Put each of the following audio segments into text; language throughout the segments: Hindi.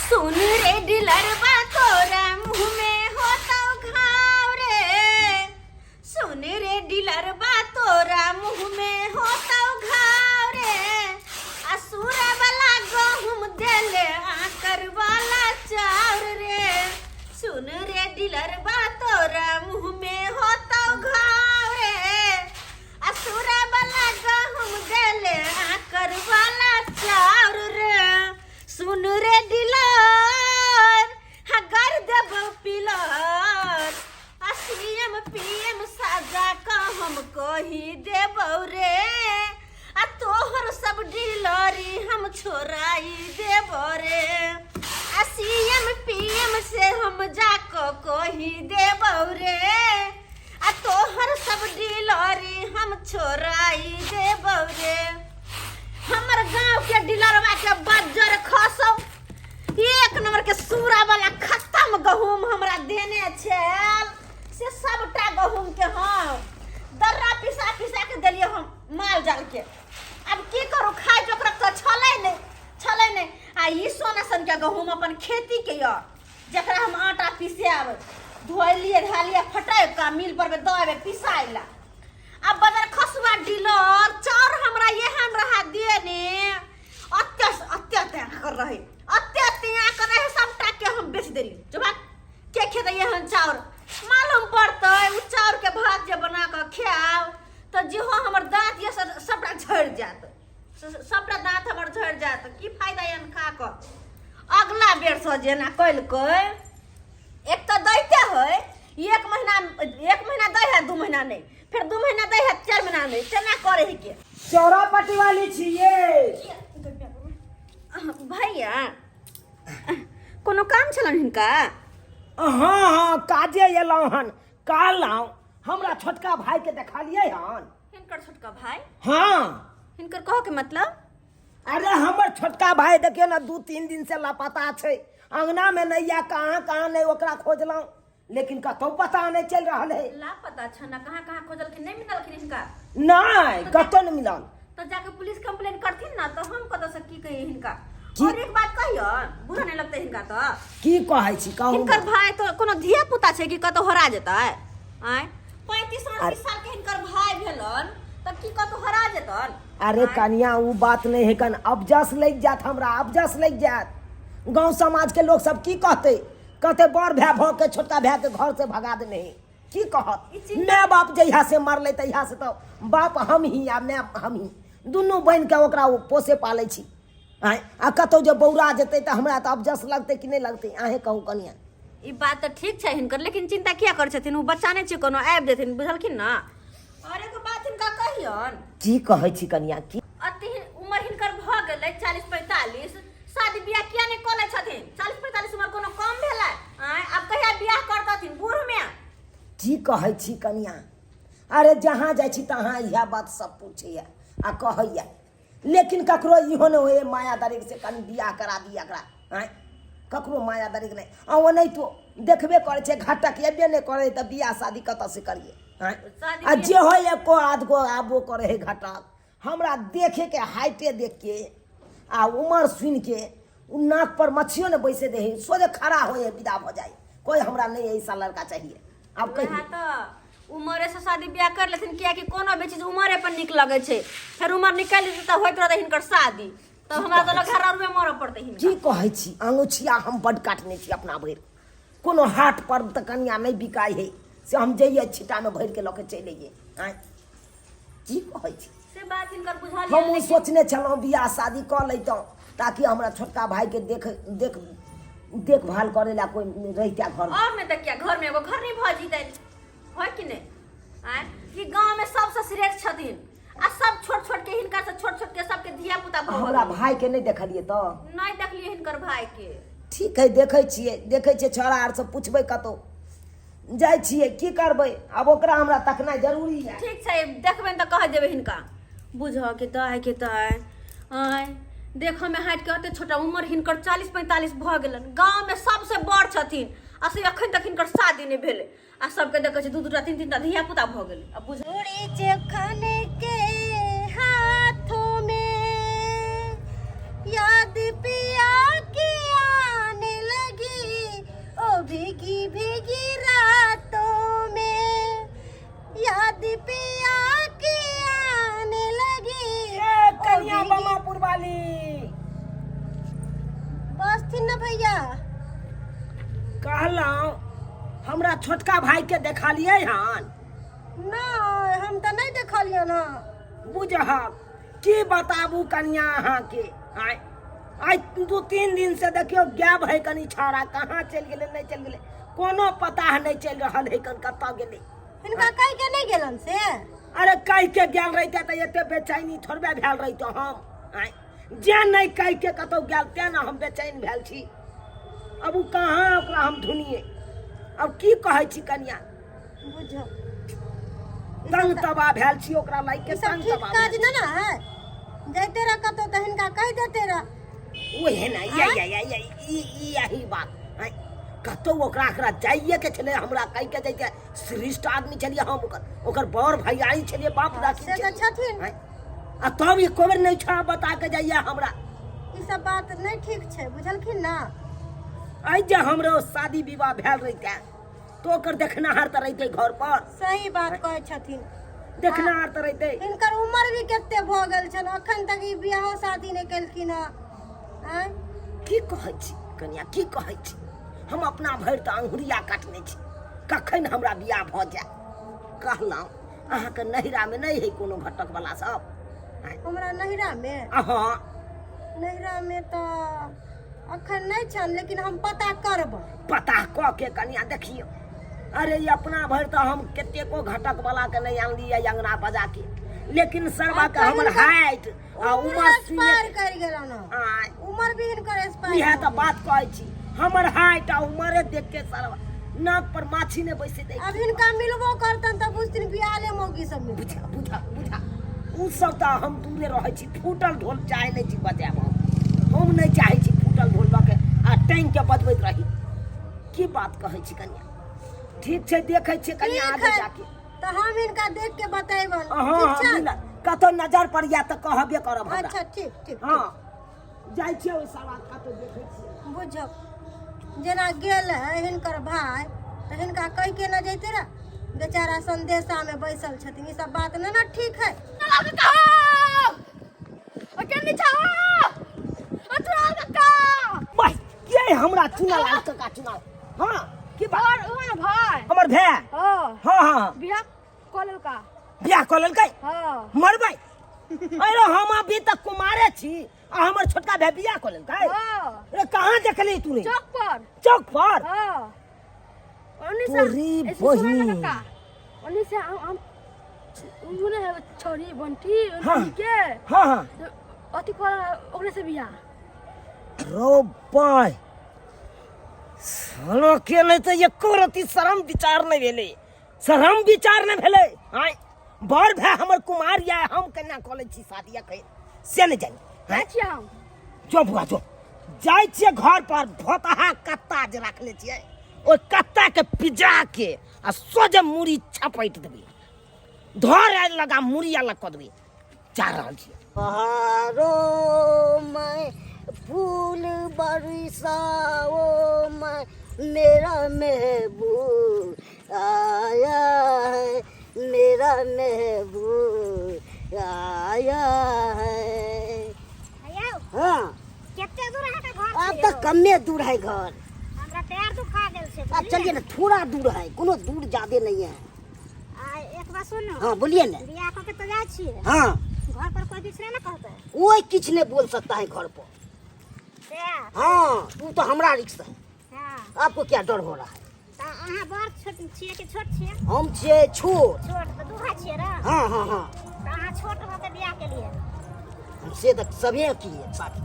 सुन रे डिलरबा तोरा मुँह में होता घाव रे। सुन रे डिलरबा तोरा मुँह में होता घाव रे। असुर वाला गहुम देले आकर वाला चाउर रे। सुन रे डिलरबा तोरा मुँह में होता घाव रे। असुर वाला गहुम देले आकर वाला चाउर रे। सुन रे डिलर हगर देब पिलर। सीएम पीएम साजा का हम कही देबौ रे। आ तोहर सब डिलरी हम छोड़ाई देबौ रे। आ सीएम पीएम से हम जाको कही देबौ रे। आ तोहर सब डिलरी हम छोड़ाई देबौ रे। हमर गांव के डिलरवा के बज्जर खसौ। एक नंबर के सूरा वाला खत्म गहूम हमरा देने छेल से सबटा गहूम के हम दर्रा पिसा पिसा के देलिए हम माल जाल के। अब की करू खाए जोकरा तो छले नहीं। आ ई सोना सन के गहूम अपन खेती के य जकरा हम आटा पीसे आब धोइलिए ढालिए फटाए का मिल पर में दबे पिसाइला। अब बदर खसुआ डिलर चार हमरा यहन रहा देने अत्यात्या कर रहे सबटा के हम बेच देली। जब के खेत यहन चाउर मालूम पड़ते उ चाउर के भात जे बना के खाओ तो जेहो हमर दांत ये सबटा झड़ जात। सबटा दांत हमर झड़ जात। की फायदा यन खा के अगला बेर से जेना कइल कोई एक तो दैते है एक महीना दै है 2 महीना नहीं फिर 2 महीना दै है 4 महीना नहीं तेना करे ही के। चौरापट्टी वाली छिए भैया कोनो काम छलन हिनका? हाँ काजे एलौं हन कहलौं हमरा छोटका भाई के देखलिए हन। हिनकर छोटका भाई? हाँ हिनकर कहो के मतलब? अरे हमर छोटका भाई देखिए ना 2-3 दिन से लापता छै। अंगना में नहीं या कहाँ नहीं ओकरा खोजलौं लेकिन कतौ पता नहीं चल रहा है। लापता छ ना कहाँ खोजल के नहीं मिलल हिनका? नहीं कतौ नहीं मिलल। तो जाके पुलिस कंप्लेन करथिन ना तो हम कत से की कहिए हिनका। और एक बात कहियो बुरा नहीं लगता हिनका तो की कहै छी कहू। हिनकर भाई तो कोनो धिया पुता छै कि कतो हरा जेतै? आय 35-38 साल के हिनकर भाई भेलन त की कतो हरा जेतन? अरे कन्या वो बात नहीं है कन अबजस लग जात हमरा अबजस लग जात। गांव समाज के लोग सब की कहते बड़ भाई भ के छोटका भाई के घर से भगा देने की कहत। मैं बाप जहिया से मरले तहिया से तो बाप हम ही आ मैं हम ही दुनू बहन के ओकरा पोसे पाले छी। आ कतौ जो बौरा जेते तो हमरा तो अबजस लगते कि नहीं लगते आहे कहू कन्या। ई बात तो ठीक छै हिनकर लेकिन चिंता किया कर छथिन उ बच्चा नहीं छै कोनो आबि देथिन बुझलखिन ना। और एक बात हिनका कहियन की कहै छी कन्या की अति उम्र हिनकर भ गेलै 40-45 शादी बियाह किया नहीं कले छथिन? 40-45 उम्र कोनो कम भेलै? अब कहिया बियाह करतथिन बूढ़ में? की कहै छी कन्या। अरे जहाँ जाइ छी तहाँ यह बात सब पूछैया आ कहैया लेकिन ककरो इहो नहीं होए माया दरिक से कनी बियाह करा दिया एकरा। ककरो माया दरिक नहीं आ नहीं तो देखबे करे छे घटक एबे नहीं करे त बियाह शादी कत से करिए। आ जे हो एको आध गो आबो करे है घटक हमरा देखे के हाइटे देख के आ उमर सुन के नाक पर मछियो ने बैसे दे सोझे खड़ा हो विदा हो जाए। कोई हमरा नहीं ऐसा लड़का चाहिए। अब कहिए तो उमरे से शादी ब्याह कर लेथिन किया कि कोनो भी चीज उमरे पर निक लगे छे। फिर उमर निकल जेते त होइत रहते हिनकर शादी तो हमरा तो घर रुपए मर पड़ते हिनका। की कहै छी अंगुछिया हम बड काटने छी अपना भर कोनो हाट पर त कन्या नहीं बिकाई है से हम जइए छिटा में भर के लके चले गए। की कहै छी से बात हिनकर बुझा हम सोचने छलौ बियाह शादी कर लेतौ ताकि हमरा छोटका भाई के देखभाल करे ला कोई रहता घर और में त क्या घर में एगो घर नहीं भ जीते है कि नहीं? ई गांव में सब श्रेष्ठ छथिन आ सब छोट के हिनका से छोट के सबके धिया पुता भ हमरा भाई के नहीं देखलिए तो नहीं देखलिए हिनकर भाई के। ठीक है देखे छिए छोरा आर से पूछबे कतो जाय छिए की करबे अब ओकरा हमरा तकना जरूरी है। ठीक छै देखबे त कह देबे हिनका बुझ के त है देखो में हाट के अते छोटा उम्र हिनकर 40-45 भ गेलन। गांव में सबसे बड़ छथिन आ से अखन तक हिनकर शादी नहीं भेले आ सबके देखे छै 2-2 3-3 धिया पुता भ गेले। अब बुझ चखने के हाथों में याद पिया के आने भैया? कहलौं हमरा छोटका भाई के देखलिए हन नहीं, हम तो नहीं देखलिए ना। बुझब की बताबू कनिया अहाँ के आई 2-3 दिन से देखियो गायब है कनी छौड़ा, कहाँ चल गेले नहीं चल गेले कोनो पता नहीं चल रहल है कन कतऽ गेले। इनका कह के नहीं गेलन से? अरे कह के गेल रहिते तो एते बेचैनी थोड़बे भेल रहितो हम जे नहीं कह के कतौ गेल ते ना हम बेचैन भेल छी। अब उ कहाँ ओकरा हम ढूंढिए, अब की कहै छी कनिया, बुझो तंग तबा भेल छी ओकरा लाइक के सब तंग ठीक तबा काज ना ना है। जाते रह कतो तो इनका कह देते रह। ओहे ना यही बात कतौ ओकरा जाइए के छले, हमरा कह के जैते श्रेष्ठ आदमी छलिए हम, ओकर बड़ भैयारी छलिए, बाप दादी से तो छथिन। आ तब ये कोबर नहीं छा बता के जाइए हमरा। ई सब बात नहीं ठीक छे, बुझलखिन ना? आई जे हमरो शादी विवाह भेल रहिते तो ओकर देखनाहार त रहिते घर पर। सही बात कहै छथिन, देखनाहार त रहिते। इनकर उम्र भी केते भ गेल छन, अखन तक ई बियाह शादी नहीं केलखिन हैं। की कहै छी कनिया, की कहै छी, हम अपना भरि त अंगुरिया काटने छी, कखन हमरा बियाह भ जाए। कहलौं अहाँ के नहिरा में नहीं है कोनो घटक वाला सब? हमरा नहिरा में? हाँ नहिरा में तो अखन नहीं छन, लेकिन हम पता करब। पता क के कनिया देखियो। अरे ये अपना भरि तो हम केते को घटक वाला के नहीं आनलिए अंगना बजा के, लेकिन सरवा के हमर हाइट आ उम्र एक्सपायर कर गेल ना। उम्र भी इनकर एक्सपायर। यह तो बात कहै छी, हमर हाइट आ उम्र देख के सरवा नाक पर माछी ने बैसे दे। अब इनका मिलबो करतन त कुछ दिन बियाले मौगी सब मिल। बुझा बुझा बुझा उ सब त हम दूरे रहै छी, फूटल ढोल चाहे नहीं छी बजाब, हम नहीं चाहे छी फूटल ढोल के आ टैंक के बजबैत रही। की बात कहै छी कनिया, ठीक छै देखै छी कनिया आगे जाके तो हम इनका देख के बतेबन। हां कतो नजर पर या त कहबे करब हमरा। अच्छा ठीक ठीक। हां जाय छी ओइ सवाल कतो देखै छी। बुझो जेना गेल है हिनकर भाई, तो हिनका कह के न जैते रे, बेचारा संदेशा में बैसल छथिन, ई सब बात ना ठीक है। ये हमरा चुनाव आज का चुनाव। हां की बात भाई हमर भै? हां हां बियाह कॉलेज का बियाह क लेलकै। हां मरबै अरे हम अभी तक कुमारे छी आ हमर छोटका भाई बियाह क लेलकै। हां अरे कहां देखली तूने? चौक पर। चौक पर? हां तोरी बहिनी ओनी से हम उन्होंने छोरी बंटी हाँ। के हां अति कर ओकरे से बियाह। रो बाय सालो के नहीं तो एको रति शरम विचार नहीं भेले, शरम विचार नहीं भेले। हां बड़ भाई हमर कुमार या हम कन्या कॉलेज छी शादी कहे से नहीं जानी। अच्छा हम जो बुआ जो जाय छिए घर पर भोतहा कत्ता जे रखले छिए, ओ कत्ता के पिजा के आ सोजे मुड़ी छपैट देबी, धर आइ लगा मुड़ी अलग क देबी, जा रहल छी। बहारो मैं फूल बरसाओ मैं, मेरा महबूब आया है, मेरा महबूब आया है। हाँ केते दूर है घर? अब तक कमे दूर है घर। हमरा पैर दुखा गेल से। अब चलिए ना, थोड़ा दूर है, कोनो दूर ज्यादा नहीं है। एक बात सुनो। हाँ बोलिए ना। बियाह क के तो जा छिए। हाँ घर पर कोई किछ नहीं कहता है। कोई कुछ नहीं बोल सकता है घर पर। हाँ तू तो हमरा रिक्स है। हां आपको क्या डर हो रहा है? अहाँ बड़ छोट छिए कि छोट छिए? हम छे छोट। छोट तो दूहा छिए रे। हाँ हाँ हाँ अहाँ छोट हो के बियाह के लिए हमसे तो सभी किए शादी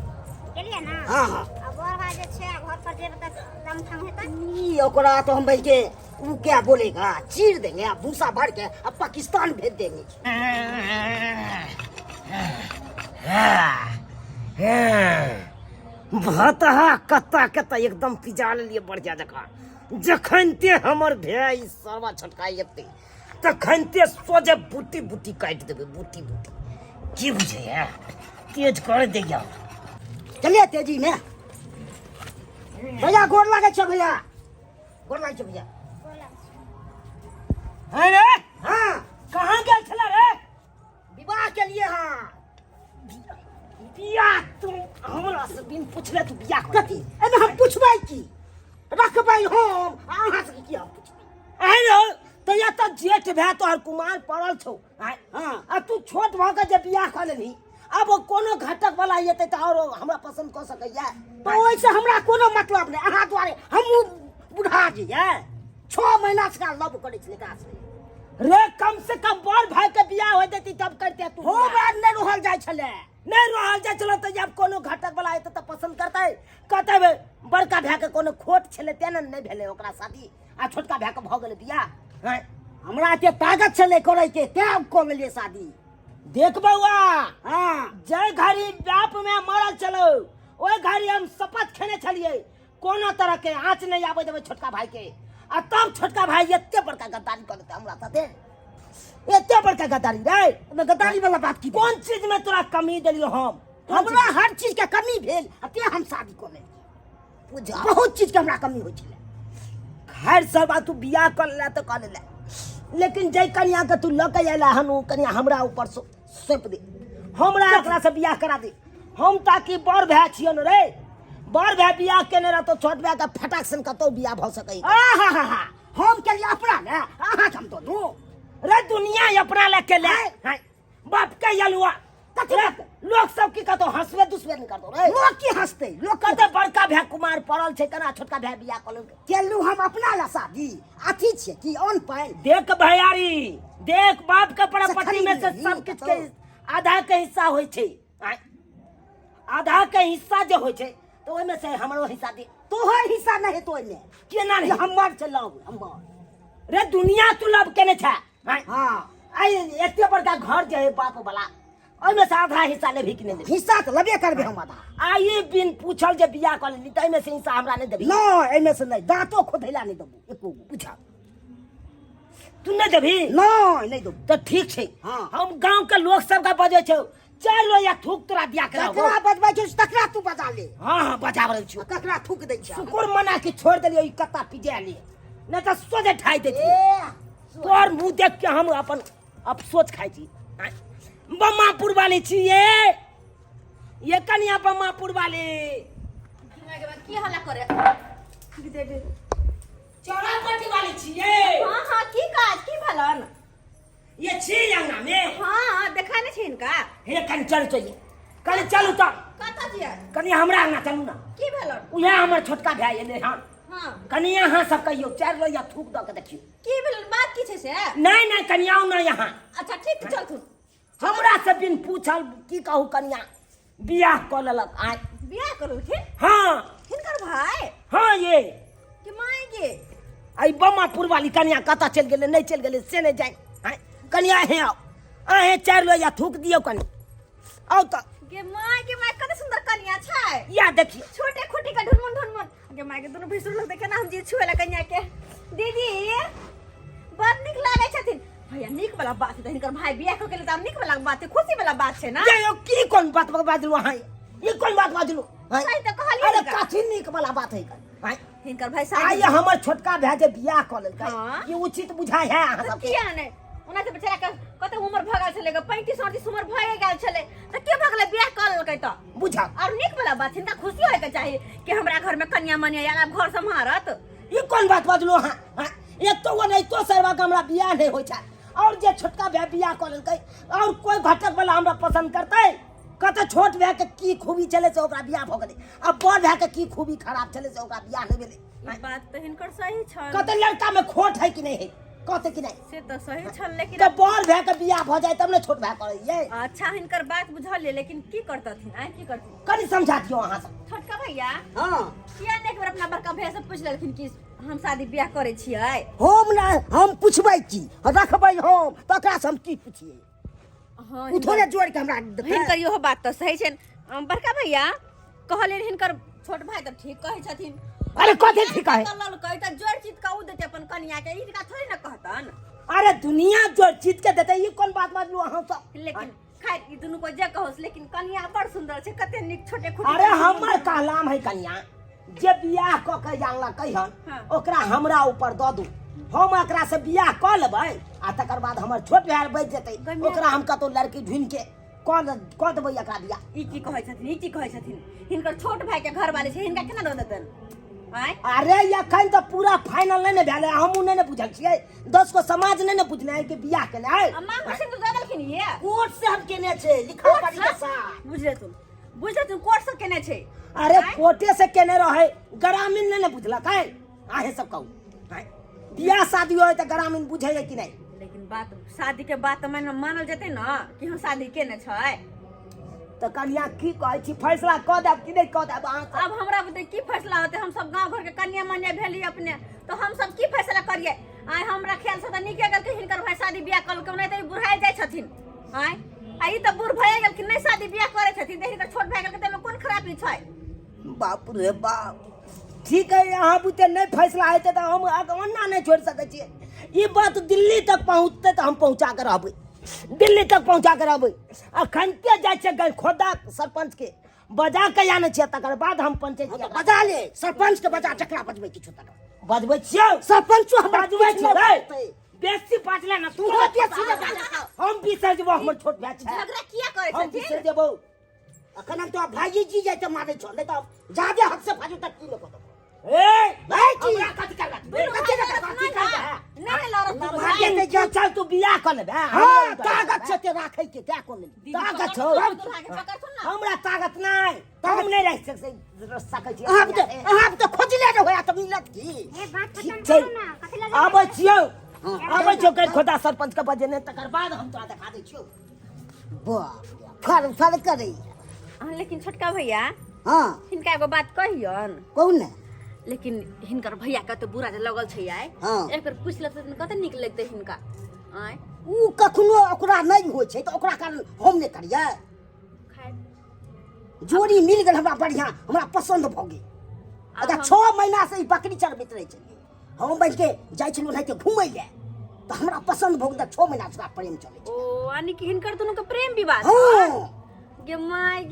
के लिए ना। हाँ हाँ अब बड़ भाई जे छे घर पर जेब तक दम थम हेतै। ई ओकरा तो हम के वो क्या बोलेगा, चीर देंगे, आप भूसा भर के अब पाकिस्तान भेज देंगे। भतहा कत्ता कत्ता एकदम पिजा लिए बढ़िया जगह, जखन ते हमर भाई सरवा छटका एते तखन ते सोजे बूटी बूटी काट देबे, बूटी बूटी की बुझे है, तेज कर देगा। चलिए तेजी में भैया, गोर लागे छ भैया, गोर लागे छ भैया। है रे? हाँ कहाँ गेल छला रे? विवाह के लिए। हाँ बियाह तुम हमरा से बिन पूछले तू बियाह कथी? अबे हम पूछ पूछबै की रखबै हम अहाँ से की हम पूछबै आइ रो तो या तो जेठ भए तोहर कुमार पड़ल छौ आइ हां आ तू छोट भ के जे बियाह क लेनी अब वो कोनो घटक वाला येते त और हमरा पसंद क सकैया तो ओइसे हमरा कोनो मतलब नै अहाँ द्वारे हम बुढ़ा जइए 6 महीना से लव करै छले का से रे कम से कम बड़ भाई के बियाह हो जेती तब करते तू हो बात नै रहल जाय छले नै रहल जाय छले त जब कोनो घटक वाला हेते त पसंद करतै कहतै बड़का भाई के कोनो खोट छले तेने नै भेले ओकरा शादी आ छोटका भाई के भ गेले बियाह हैं हमरा के ताकत छले करे के क्या को मिले शादी देख बउआ हां जय घड़ी बाप में मरल चलो ओए घड़ी हम शपथ खेने छलिए कोनो तरह के आंच नहीं आवे देबे छोटका भाई के आ तब छोटका भाई एते बड़का गद्दारी कर लेते हमरा साथे एते बड़का गद्दारी रे मैं गद्दारी वाला बात की कौन चीज में तोरा कमी देलियो हम हमरा हर चीज के कमी भेल अते हम शादी को ले बुझा बहुत चीज के हमरा कमी होय छले खैर सब बात तू बियाह कर ले तो कर ले लेकिन जय कन्या के तू लक आइला हनु कन्या हमरा ऊपर सौंप दे हमरा एकरा से बियाह करा दे हम ताकि बड़ भाई छियन रे बड़ भाई बियाह केने रह तो छोट भाई का फटाक सन कतो बियाह भ सकै आहा हम के लिए अपना ले आहा हम तो दो रे दुनिया अपना ले के ले बाप के यलुआ कतरा लोग सब की कतो हंसबे दुसबे नहीं कर दो रे लोग की हंसते लोग कहते बड़का भाई कुमार पड़ल छै कना छोटका भाई बियाह कल केलु हम अपना ला शादी अथी छै कि ऑन पाए देख भैयारी देख बाप के प्रॉपर्टी में से सब कुछ के आधा के हिस्सा होय छै आधा के हिस्सा जे होय छै तो ओय में से हमरो हिस्सा दे तोहर हिस्सा नहीं तो ओय में केना नहीं हमर चलाओ हमर रे दुनिया तू लब केने छै हां आई एते बड़का घर जे है बाप वाला ओय में से आधा हिस्सा ले भी किने दे हिस्सा तो लबे करबे हम आधा आई बिन पूछल जे बियाह कर ली तै में से हिस्सा हमरा नहीं देबी न एय में से नहीं दांतो खोदैला नहीं देबू एको पूछा तू नहीं देबी नहीं देबू तो ठीक छै हम गांव के लोग सब का बजे छौ चलो या थूक तोरा दिया करा ककरा बजबै छै तकरा तू बजा ले हां बजाबै छी ककरा थूक दै छै सुकुर मना के छोड़ देलियो ई कत्ता पिजे ले नहीं तो सोजे ठाई दे छी तोर मुंह देख के हम अपन अफसोस खाइ छी बम्मापुर वाली छी ये कन्या बम्मापुर वाली की हल्ला करे दे चौरापट्टी वाली छी हां हां की काज की भलन ये छी अंगना में हां देखा नहीं छी इनका हे कन चल चाहिए कल चलू त कता जिया कन्या हमरा अंगना चलू ना की भलन उहे हमर छोटका भाई एले हां हां कन्या हां सब कहियो चार लो या थूक द के देखियो की भलन बात की छै से नहीं कन्याओ ना यहाँ अच्छा ठीक चल तू हमरा से बिन पूछल की कहू कन्या बियाह क लेलक आइ बियाह करल के हां हिनकर भाई हां ये कि माई के आई बम्मापुर वाली कन्या कता चल गेले नहीं चल गेले से नहीं जाए कन्या है आओ आहे चार लो या थूक दियो कन्या आओ तो के माई कते सुंदर कन्या छै या देखिए छोटे खोटी का ढुनमुन के माई के दोनों भैसुर लोग देखे ना हम जी छुएला कन्या के दीदी बड़ निक लागे छथिन भैया निक वाला बात है हिनकर भाई बियाह क केले त निक वाला बात है खुशी वाला बात छै ना ये की कोन बात बाजलू हां ये कोन बात बाजलू सही त कहलिए अरे काठी निक वाला बात है हां हिनकर भाई साहब आइ हमर छोटका भाई जे बियाह क लेलकै ये उचित बुझाय है अहाँ सब किया ने ओना से बेचारा के कते उम्र भ गेल छले 35 38 उम्र भए गेल छले त के भ गेले बियाह क लेलकै त बुझा और निक वाला बात हिनका खुशी होय के चाहिए कि हमरा घर में कन्या मनिया आला घर संभारत ये कोन बात बाजलू हां एक तो वो नहीं तो सरवा के हमरा बियाह नहीं होय छै और जे छोटका भाई बियाह क लेलकै और कोई घटक वाला हमरा पसंद करतै कते छोट भाई के की खूबी चले से ओकरा बियाह भ गेलै अब बड़ भाई के की खूबी खराब चले से ओकरा बियाह नहीं भेलै बात तो हिनकर सही छ कते लड़का में खोट है कि नहीं है कहते कि नहीं से तो सही छल लेकिन तो बड़ भाई के बियाह भ जाए तब ने छोट भाई करैये अच्छा हिनकर बात बुझल ले लेकिन की करतथिन आ की करथिन कनी समझा दियो अहाँ सब छोटका भैया हां किया ने एक बार अपना बड़का भैया से पूछ लेलखिन कि हम शादी बियाह करे छियै हम ना हम पूछबै की रखबै हम तकरा से हम की पूछिए हां उठोले जोड़ के हमरा हिनकर इहो बात तो सही छै बड़का भैया कहले हिनकर छोट भाई तो ठीक कहै छथिन अरे कथि ठीक है कलल कहि त जोड़ चित का उ देते अपन कन्या के इनका थोड़ी ना कहतन अरे दुनिया जोड़ चित के देते ये कौन बात बाजलू अहाँ सब लेकिन खैर ई दुनु को जे कहस लेकिन कन्या बड़ सुंदर छै कते निक छोटे छोटे अरे हमर कहलाम है कन्या जे बियाह क के जानला कहिहन ओकरा हमरा ऊपर द दू हम एकरा से बियाह क लेबै आ तकर बाद हमर छोट भाई बच जेतै ओकरा हम कतो लड़की ढूंढ के कौन कौन देबै एकरा बियाह ई की कहै छथिन ई की कहै छथिन हिनकर छोट भाई के घर वाले छै हिनका केना दऽ देतन आय अरे एखन तो पूरा फाइनल नहीं ने भेले हमहू नहीं ने बुझल छियै 10 को समाज नहीं ने बुझने है कि बियाह केने है अम्मा मशीन तो दऽ देलखिन ये कोर्ट से हम केने छै लिखा पढ़ी के साथ बुझले तुम कोर्ट से केने छै अरे कोर्टे से केने रहे ग्रामीण नहीं ने बुझलक है आहे सब कहू बियाह शादी होय त ग्रामीण बुझै है कि नहीं लेकिन बात शादी के बात मैंने मानल जेते ना कि हम शादी केने छै तो कन्या की कहै छी फैसला क देब कि नहीं क देब अहाँ अब हमरा बते की फैसला होते हम सब गांव घर के कन्या मन्या भेली अपने तो हम सब की फैसला करिए आय हमरा ख्याल से त निके गल के हिनकर भाई शादी बियाह कल के नहीं त बुढ़ाई जाय छथिन आय आई त बूढ़ भए गेल कि नहीं शादी बियाह करे छथिन त हिनकर छोट भाई गेल के में कोन खराबी छै बाप रे बाप ठीक है यहाँ बुते नहीं फैसला हेते तो हम अन्ना नहीं छोड़ सके छियै ये बात दिल्ली तक पहुँचते तो हम पहुँचा कर रहबै दिल्ली तक पहुँचा कर रहबै अखन के जाय छै गल खोदा सरपंच के बजा के आने छियै तकर बाद हम पंचायत बजा ले सरपंच के बजा चकरा बजबै किछु तक बजबै छियै सरपंचो हम बजबै छियै बेसी पाटले ना तू बेसी बजा हम बिसर जेबो हमर छोट भाई छै झगड़ा किया करे हम छथिन बिसर जेबो अखन तो भाईजी जी जाय त मारे छ नहीं तो जादे हक से फाजू तक की लोग ए भाई की हमरा कथि करबा नहीं लड़त भागे ते जो चल तू बियाह कर लेबे हां ताकत से ते राखै के त्या कोन ताकत छौ हमरा ताकत नहीं तो हम नहीं रह सकै छी आप तो खोजले रहो त मिलत की ए बात ठीक खत्म छै करू ना कथि लगे आबै छियौ आबै छियौ कल खोदा सरपंच के बजेने तकर बाद हम तोरा देखा दै छियौ बाप फर करे लेकिन छोटका भैया हां हिनका एगो बात कहियन कौन है लेकिन हिनकर भैया का तो बुरा जे लगल छै आय हाँ। एक बेर पूछ लेते त कते निक लगते हिनका आय ऊ कखनो ओकरा नहीं होय छै त ओकरा कारण हम नहीं करियै खाए जोड़ी मिल गेल हमरा बढ़िया हमरा पसंद भ गेल अच्छा 6 महीना से ई बकरी चरबैत रहे छै हम बैठ के जाय छलु नहीं त घुमै ले त हमरा पसंद भ गेल त 6 महीना से प्रेम चलै छै ओ यानी कि हिनकर दोनों के प्रेम विवाह हां गे माय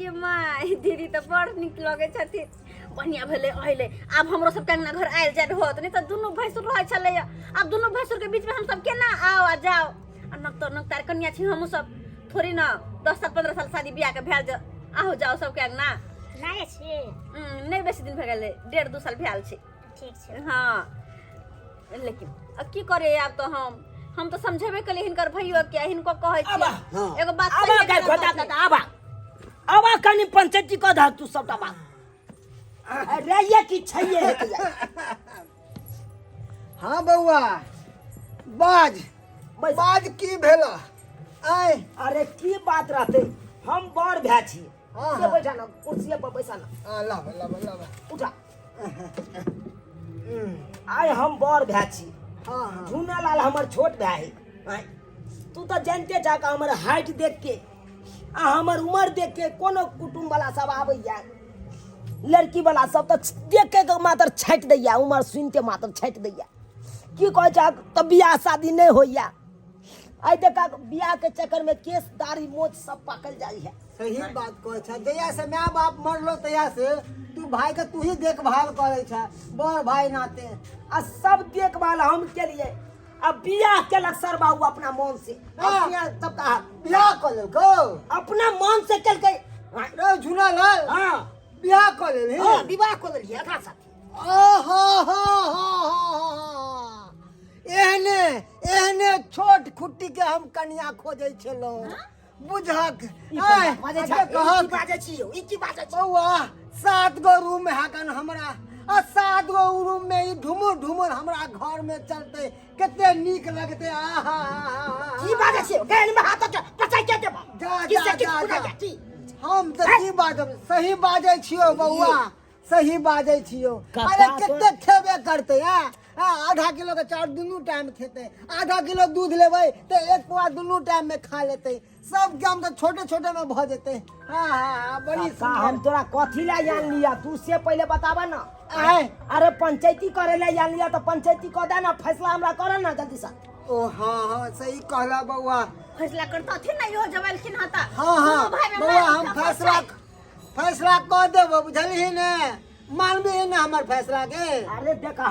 दीदी त बड़ निक लगे छथिन बढ़िया भेले अहिले आब हमरो सब कंगना घर आयल जाय होत नहीं त दुनु भैंसुर रहे छले अब दुनु भैंसुर के बीच में हम सब केना आओ आ जाओ नक तार कन्या छी हम सब थोड़ी ना 10 साल 15 साल शादी बियाह के भेल आओ जाओ सब कंगना लागे छी नहीं बेसी दिन भ गेले 1.5-2 साल भेल छै ठीक छै हां लेकिन अब की करे अब तो हम तो समझेबे कले हिनकर भइयो के हिनको कहै छी एगो बात आबा गल खोदा काका आबा कनी पंचायती को ध तू सबटा बात अरे ये की छैये हेतै हाँ बउआ बाज बाज की भेला आय अरे की बात रहते हम बड़ भै छी हाँ, से हाँ। बैठा ना कुर्सी पर बैसा ना लावा उठा आय हम बड़ भै छी हाँ हाँ झूना लाल हमर छोट भाई आय तू तो जानते जा का हमर हाइट देख के आ हमर उम्र देख के कोनो कुटुंब वाला सब आबैया लड़की वाला सब तो देख के मात्र छाट दैया उम्र सुनते मात्र छाट दैया की कह जा तब बियाह शादी नहीं होइया आई देखा बियाह के चक्कर में केस दाढ़ी मोछ सब पाकल जाई है सही बात कहै छै जहिया से माय बाप मरलो तहिया से तू भाई के तू ही देखभाल करे छै बड़ भाई नाते आ सब देखभाल हम केलिए अब बियाह केलक सर बाबू अपना मन से हाँ। अपने तब कहा बियाह कर लेलको अपना मन से केल के रे झूला लाल हाँ बियाह कर लेली हां विवाह को लेलिए एकरा साथ एहने छोट खुट्टी के हम कन्या खोजे छलो बुझक आय बाजे अच्छा छै कहक ई बाजे छी ई की बाजे छी बउआ 7 गो रूम है कन हमरा आ 7 गो रूम में ई ढुमुर हमरा घर में चलते कते नीक लगते आहा की बाजे छी केन में हाथ पचाई के देबो जा किसे जा किस जा पूरा जा। जाती हम तो की बाजब सही बाजे छियो बउआ सही बाजे छियो कका अरे तो- कते खेबे करते आधा किलो के चाउर दुनू टाइम खेते आधा किलो दूध लेबै तो 1 पुआ दुनू टाइम में खा लेते सब काम तो छोटे छोटे में भ जेते हाँ बड़ी का हम तोरा कथी ला जान लिया तू से पहले बतावा ना आय अरे पंचायती करे ला जान लिया तो पंचायती कर दे ना फैसला हमरा करे ना जल्दी से ओ हाँ सही कहला बउआ फैसला करता थी ना यो जवालखिन हता हाँ भाई में बउआ मार हम खा फैसला कर देबो बुझलही ने मानबे ना हमर फैसला के अरे देखा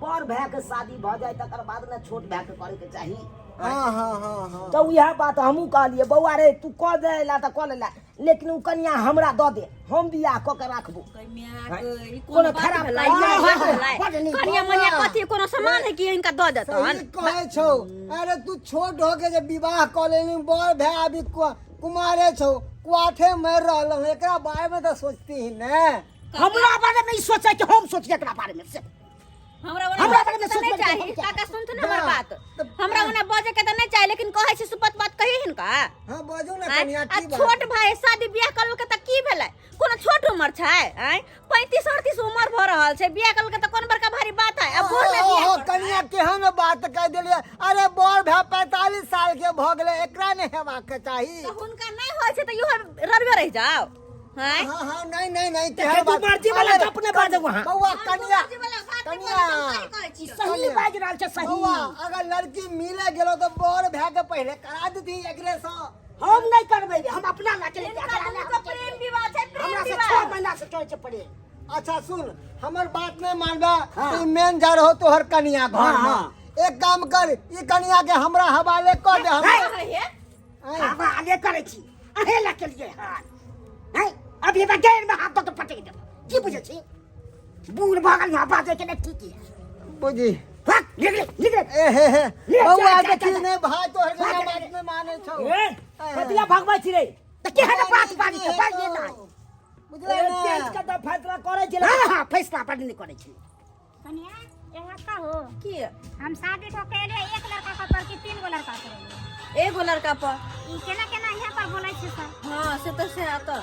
बड़ भाई के शादी भ जाए तकर बाद ना छोट भाई के करे के चाहिए हाँ हाँ हाँ हाँ तो यह बात हमहूँ कहलिए बौआ रे तू कह दे ला तो कह लेला लेकिन उ कनिया हमरा दऽ दे हम बियाह कऽ के राखबो कोनो खराब कनिया मनिया कथी कोनो सामान है कि इनका दऽ देतन सही कहे छौ अरे तू छोट हो के जे विवाह कऽ लेली बड़ भाई अभी कुमारे छौ कुआठे मर रहल एकरा बारे में तो सोचती ही ने हमरा बारे में ई सोचे कि हम सोचिए एकरा बारे में से हमरा बारे में तो नहीं चाहिए काका सुनथु ना हमर बात हमरा उन्हें बजे के तो नहीं चाहिए लेकिन कहे छी सुपत बात कही हिनका हां बाजू ना कनिया आ की बात छोट भाई शादी बियाह करल के त की भेलै कोनो छोट उम्र छै हैं 35 38 उम्र भ रहल छै बियाह करल के त कोन बड़का भारी बात है अब बूढ़ में बियाह कनिया केहन बात कह देलिए अरे बड़ भाई 45 साल के भ गेले एकरा ने हेबाक के चाही तो हुनका नहीं होय छै त यो ररबे रह जाओ हैं हां हां नहीं केहन बात मर्जी वाला अपने बाजे वहां बौआ कनिया कनिया सही बाज रहल छै सही बौआ अगर लड़की मिले गेलो तो बड़ भाई के पहले करा देती एकरे से हम नहीं करबै रे हम अपना ना चले इनका प्रेम विवाह छै प्रेम हमरा से विवाह 6 महीना से चले छै पड़े अच्छा सुन हमर बात नहीं मानबा तू मेन जा रहो तोहर कनिया घर में एक काम कर ई कनिया के हमरा हवाले कर दे हम हम आगे करे छी अहे ला के लिए हां हैं अभी बगैर में हाथ तो पटक दे की बुझे छी बूढ़ भागल यहां बाजे के नहीं ठीक है बुझी भाग निकले ए हे हे ले, बौआ जा, के जा, की जा। ने भाई तोहर के भाग, बात में माने छौ कतिया भगबै छी रे त के हट बात बाजी के बाज ले ना बुझले ए तेज का तो फैसला करे छी हां फैसला पर नहीं करे छी कन्या यहाँ का हो की हम शादी को के लिए एक लड़का का पर की 3 गो लड़का करेंगे एगो लड़का पर ई केना केना यहाँ पर बोलै छै सब हां से तो से आता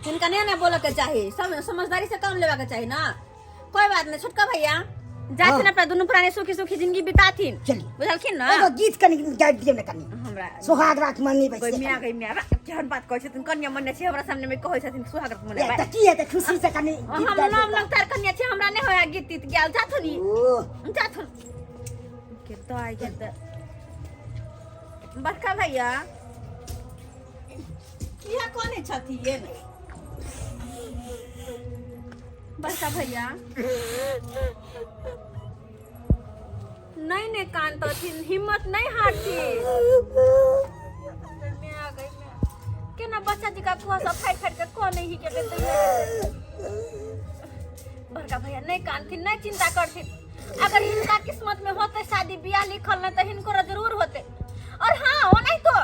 इनका नहीं बोले के चाहिए समझदारी से काम लेवा के चाहिए ना कोई बात नहीं छोटका भैया जाथिन अपना दोनों प्राणी सुखी सुखी जिंदगी बिताथिन चलिए। बुझलखिन ना एगो गीत कनी गाबि दियौ न कनी हमरा सुहाग रात मनी कोई बैसे मिया गई मिया केहन बात कहै छथिन कन्या मन्या छै हमरा सामने में कहै छथिन सुहाग रात मने त की है त खुशी से कनी हम नाम लग तार कन्या छै हमरा नहीं होया गीत तीत गेल जाथुनी ओ जाथुन के तो आई के त बड़का भैया किया कोने छथि ये बड़का भैया नहीं ने कान तो थी हिम्मत नहीं हारती मैं आ गई मैं केना बच्चा जी का कुआ सब फाइट फाइट के को नहीं के देते बड़का भैया नहीं कान थी नहीं चिंता करती अगर इनका किस्मत में होते शादी ब्याह लिखल न तो इनको जरूर होते और हाँ हो नहीं तो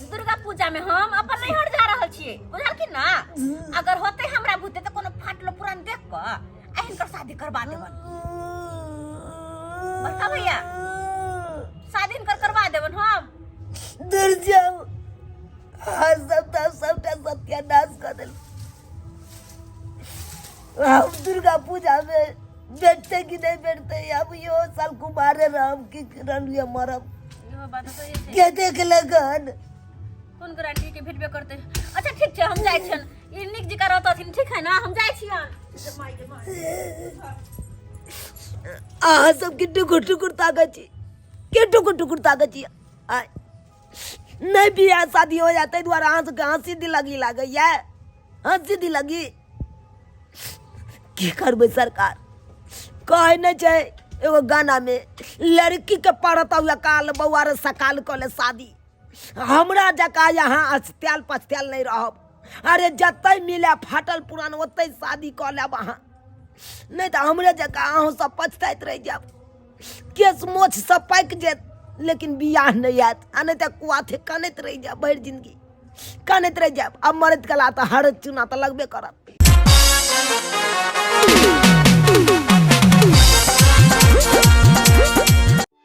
दुर्गा पूजा में हम अपन नहीं हट जा रहल छिए बुझल की ना अगर होते हमरा भूते तो कोनो फाटलो पुरान देख के आ इनकर शादी करवा देबन बड़का भैया शादी इनकर करवा देबन हम डर जाओ आज सबटा सत्यानाश कर दिल हम दुर्गा पूजा में बैठते कि नहीं बैठते अब यो साल कुमारे राम की किरण लिए मरब यो बात तो ये के देख लगन कौन गारंटी के भेटबे करते अच्छा ठीक छै हम जाय छन ई निक जी का रहतथिन ठीक है ना हम जाय छियन अहाँ सबके टुकुर टुकुर ताकत छी के टुकुर टुकुर ताकत छी आय नहीं बियाह शादी हो जाते द्वारा अहाँ सबके हंसी दिलगी लागैया हंसी दिलगी की करबै सरकार कहे नहीं छै एगो गाना में लड़की के पढ़ता हुआ काल बउआ रे सकाल कले शादी हमरा जका यहाँ अस्त्याल पस्त्याल नहीं रहब अरे जतै मिले फाटल पुरान ओतै शादी कऽ लेब अहाँ नहीं तो हमरे जका अहूँ सब पछताइत रह जाब केस मोछ सब पाकि जायत लेकिन बियाह नहीं आयत आ नहीं तो कुआथे कनैत रह जाब भरि जिंदगी कनैत रह जाब अब मरद कला तो हर चुना तो लगबे करत